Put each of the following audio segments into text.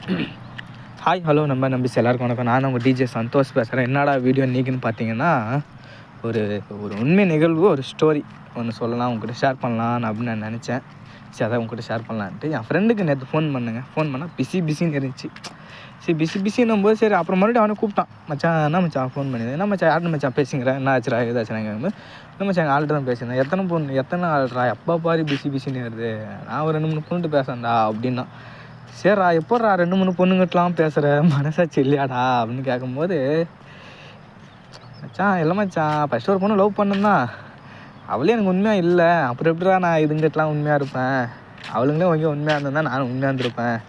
Hi hello நம்பிஸ் எல்லாருக்கும் வணக்கம். நான் உங்கள் டிஜே சந்தோஷ் பேசுகிறேன். என்னடா வீடியோ இன்றைக்கின்னு பார்த்தீங்கன்னா, ஒரு ஒரு உண்மை நிகழ்வு, ஒரு ஸ்டோரி ஒன்று சொல்லலாம், உங்கள்கிட்ட ஷேர் பண்ணலாம் அப்படின்னு நான் நினச்சேன். சரி, அதான் உங்கள்கிட்ட ஷேர் பண்ணலான்ட்டு என் ஃப்ரெண்டுக்கு நேற்று ஃபோன் பண்ணால் பிஸின்னு இருந்துச்சு. சரி, பிஸின்னும் போது சரி, அப்புறம் மறுபடியும் அவனை கூப்பிட்டான். மச்சான் என்ன மச்சான் ஃபோன் பண்ணிது, என்ன மச்சான் யார்ட்டு மச்சான் பேசுங்கிறேன், என்ன ஆச்சுரா ஏதாச்சும் கேட்கும்போது, என்ன மச்சான் எங்கள் ஆள்கிட்ட தான் பேசியிருந்தேன். எத்தனை ஆள்றா, எப்போ பாரு பிஸின்னு வருது, நான் ஒரு 2-3 பொண்ணுட்டு பேசுகிறேன்டா அப்படின்னா. சரிடா, எப்போடா 2-3 பொண்ணுங்கிட்டலாம் பேசுகிற, மனசாச்சு இல்லையாடா அப்படின்னு கேட்கும்போது, மச்சான் இல்லை மச்சான், ஃபஸ்ட்டு ஒரு பொண்ணு லவ் பண்ணந்தான், அவளே எனக்கு உண்மையாக இல்லை, அப்புறம் எப்படிடா நான் இதுங்கிட்டலாம் உண்மையாக இருப்பேன், அவளுங்களே கொஞ்சம் உண்மையாக இருந்திருந்தா நானும் உண்மையாக இருந்திருப்பேன்,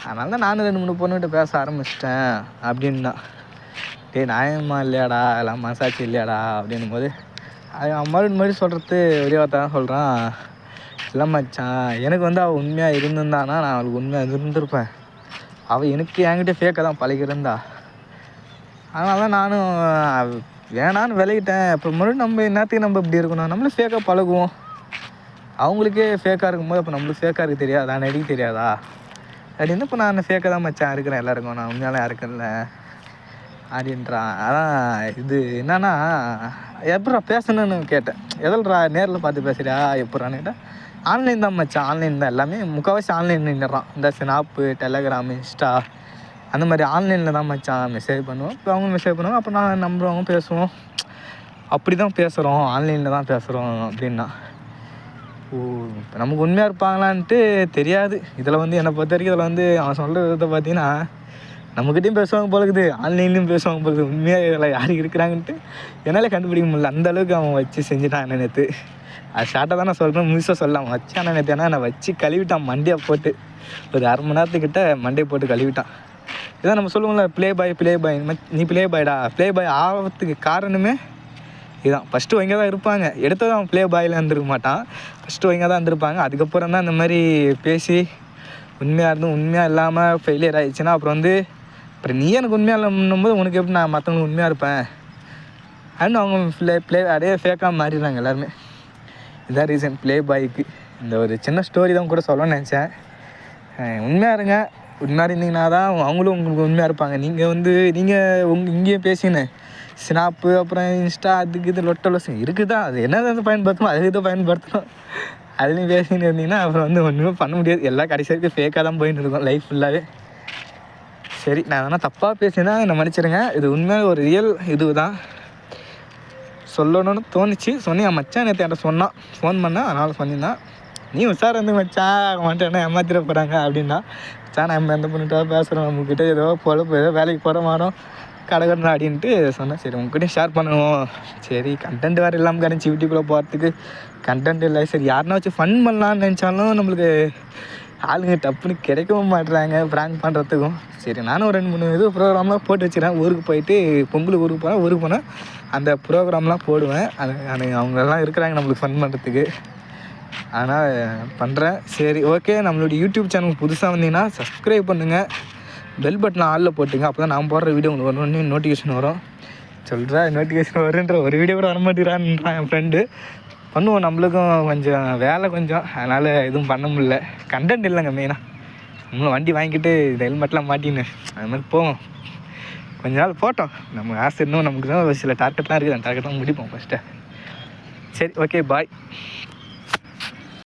அதனால தான் நானும் 2-3 பொண்ணுகிட்ட பேச ஆரம்பிச்சிட்டேன் அப்படின்னா. நியாயமா இல்லையாடா, எல்லாம் மனசாச்சு இல்லையாடா அப்படின்னும் போது, அது மறுபடியும் சொல்கிறது ஒரே வார்த்தை தான் சொல்கிறான். இல்லை மச்சான், எனக்கு அவள் உண்மையாக இருந்திருந்தானா நான் அவளுக்கு உண்மையாக இருந்திருப்பேன், அவள் என்கிட்ட ஃபேக்காக தான் பழகிருந்தா, அதனால தான் நானும் வேணான்னு விலகிட்டேன். இப்போ மறுபடியும் நம்ம என்னத்துக்கு நம்ம இப்படி இருக்கணும், நம்மளும் ஃபேக்காக பழகுவோம், அவங்களுக்கே ஃபேக்காக இருக்கும்போது அப்போ நம்மளுக்கு ஃபேக்காக இருக்க தெரியாதா, நடிக்க தெரியாதா அப்படின்னு. இப்போ நான் ஃபேக்காக தான் மச்சான் இருக்கிறேன் எல்லாருக்கும், நான் உண்மையாலாம் இருக்குல்ல அப்படின்றான். அதான் இது என்னன்னா, எப்படா பேசணுன்னு கேட்டேன். எதில்ரா நேரில் பார்த்து பேசுறியா எப்படான்னு கேட்டேன். ஆன்லைன் தான் மச்சான், ஆன்லைன் தான், எல்லாமே முக்கால்வாசி ஆன்லைன் நின்றுறான். இந்த ஸ்னாப்பு, டெலகிராம், இன்ஸ்டா அந்த மாதிரி ஆன்லைனில் தான் மச்சான் மெசேஜ் பண்ணுவோம். இப்போ அவங்க மெசேஜ் பண்ணுவோம், அப்போ நான் நம்புறவங்க பேசுவோம், அப்படி தான் பேசுகிறோம், ஆன்லைனில் தான் பேசுகிறோம் அப்படின்னா. ஓ, இப்போ நமக்கு உண்மையாக இருப்பாங்களான்ட்டு தெரியாது. இதில் என்னை பொறுத்த வரைக்கும் இதில் அவன் சொல்கிற விதத்தை பார்த்தீங்கன்னா, நம்மக்கிட்டையும் பேசுவாங்க போலக்குது, ஆன்லைன்லேயும் பேசுவாங்க போலக்குது. உண்மையாக இதில் யார் இருக்கிறாங்கன்ட்டு என்னால் கண்டுபிடிக்க முடியல, அந்தளவுக்கு அவன் வச்சு செஞ்சுட்டான் நேற்று. அது ஷார்ட்டாக தான் நான் சொல்கிறேன், முழுசாக சொல்லலாம். வச்சான் நேற்று, ஏன்னா நான் வச்சு கழுவிட்டான் மண்டையை போட்டு, ஒரு 1/2 மணி நேரத்துக்கிட்ட மண்டையை போட்டு கழுவிட்டான். இதான் நம்ம சொல்லுவோம்ல, ப்ளே பாய் நீ ப்ளே பாய்டா, ப்ளே பாய் ஆகிறதுக்கு காரணமே இதுதான். ஃபஸ்ட்டு வைங்க தான் இருப்பாங்க, எடுத்தது அவன் ப்ளே பாயில் இருந்திருக்க மாட்டான், ஃபஸ்ட்டு வைங்க தான் இருந்திருப்பாங்க. அதுக்கப்புறம் தான் இந்த மாதிரி பேசி உண்மையாக இருந்தும் உண்மையாக இல்லாமல் ஃபெயிலியர் ஆகிடுச்சுன்னா, அப்புறம் நீ எனக்கு உண்மையாக இல்லைன்னும் போது உனக்கு எப்படி நான் மற்றவங்களுக்கு உண்மையாக இருப்பேன் அப்படின்னு அவங்க ப்ளே அப்படியே ஃபேக்காக மாறிடுறாங்க எல்லாருமே. இதான் ரீசன் ப்ளே பாய்க்கு. இந்த ஒரு சின்ன ஸ்டோரி தான் கூட சொல்லணும்னு நினச்சேன். உண்மையாக இருங்க, உண்மையாக இருந்தீங்கன்னா தான் அவங்களும் உங்களுக்கு உண்மையாக இருப்பாங்க. நீங்கள் இங்கேயும் பேசினேன் ஸ்னாப்பு, அப்புறம் இன்ஸ்டா, அதுக்கு இது லொட்டலோசம் இருக்குதா, அது என்னது பயன்படுத்தணும், அது இதை பயன்படுத்தணும், அதுலேயும் பேசின்னு இருந்தீங்கன்னா அப்புறம் ஒன்றுமே பண்ண முடியாது. எல்லாம் கடைசி வரைக்கும் ஃபேக்காக தான் போயின்னு இருக்கும் லைஃப் ஃபுல்லாகவே. சரி, நான் எதனா தப்பாக பேசினா என்னை மன்னிச்சிடுங்க. இது உண்மையாக ஒரு ரியல் இது தான் சொல்லணும்னு தோணுச்சு, சொன்னி. என் மச்சான் நேற்று என்கிட்ட சொன்னான், ஃபோன் பண்ணேன், அதனால் சொன்னிருந்தான். நீ உஷார் வந்து மச்சான் மட்டும் என்ன ஏமாத்திட போகிறாங்க அப்படின்னா. மச்சான் நம்ம எந்த பண்ணிட்டா பேசுகிறோம், நம்மக்கிட்ட ஏதோ வேலைக்கு போகிற மாறோம் கடகடணும் அப்படின்ட்டு சொன்னேன். சரி, உங்ககிட்டயும் ஷேர் பண்ணுவோம். சரி, கண்டென்ட் வேறு இல்லாமல் கிடச்சி யூடியூப்பில் போகிறதுக்கு கண்டென்ட் இல்லை. சரி, யாருன்னா வச்சு ஃபன் பண்ணலான்னு நினச்சாலும் நம்மளுக்கு ஆளுங்க டப்புன்னு கிடைக்கவும் மாட்டுறாங்க ப்ராங்க் பண்ணுறதுக்கும். சரி, நானும் ஒரு 2-3 ப்ரோக்ராம்லாம் போட்டு வச்சுக்கிறேன். ஊருக்கு போயிட்டு பொங்கலுக்கு ஊருக்கு போனேன் அந்த ப்ரோக்ராம்லாம் போடுவேன். அது அவங்கெல்லாம் இருக்கிறாங்க நம்மளுக்கு ஃபன் பண்ணுறதுக்கு, ஆனால் பண்ணுறேன். சரி, ஓகே. நம்மளுடைய யூடியூப் சேனல் புதுசாக வந்தீங்கன்னா சப்ஸ்கிரைப் பண்ணுங்கள், பெல் பட்டன் ஆளில் போட்டுங்க, அப்போ தான் நான் போடுற வீடியோ உங்களுக்கு ஒன்று நோட்டிஃபிகேஷன் வரும். நோட்டிஃபிகேஷன் வருன்ற ஒரு வீடியோ கூட வரமாட்டேங்கிறான்றான் என் ஃப்ரெண்டு. பண்ணுவோம், நம்மளுக்கும் கொஞ்சம் வேலை கொஞ்சம், அதனால் எதுவும் பண்ண முடியல. கண்டென்ட் இல்லைங்க மெயினாக. நம்மளும் வண்டி வாங்கிட்டு இந்த ஹெல்மெட்லாம் மாட்டின்னு அது மாதிரி போவோம். கொஞ்ச நாள் போட்டோம், நம்ம ஆசை இன்னும் நமக்கு தான் சில டார்கெட்லாம் இருக்குது, அந்த டார்கெட்லாம் முடிப்போம் ஃபஸ்ட்டு. சரி, ஓகே, பாய்.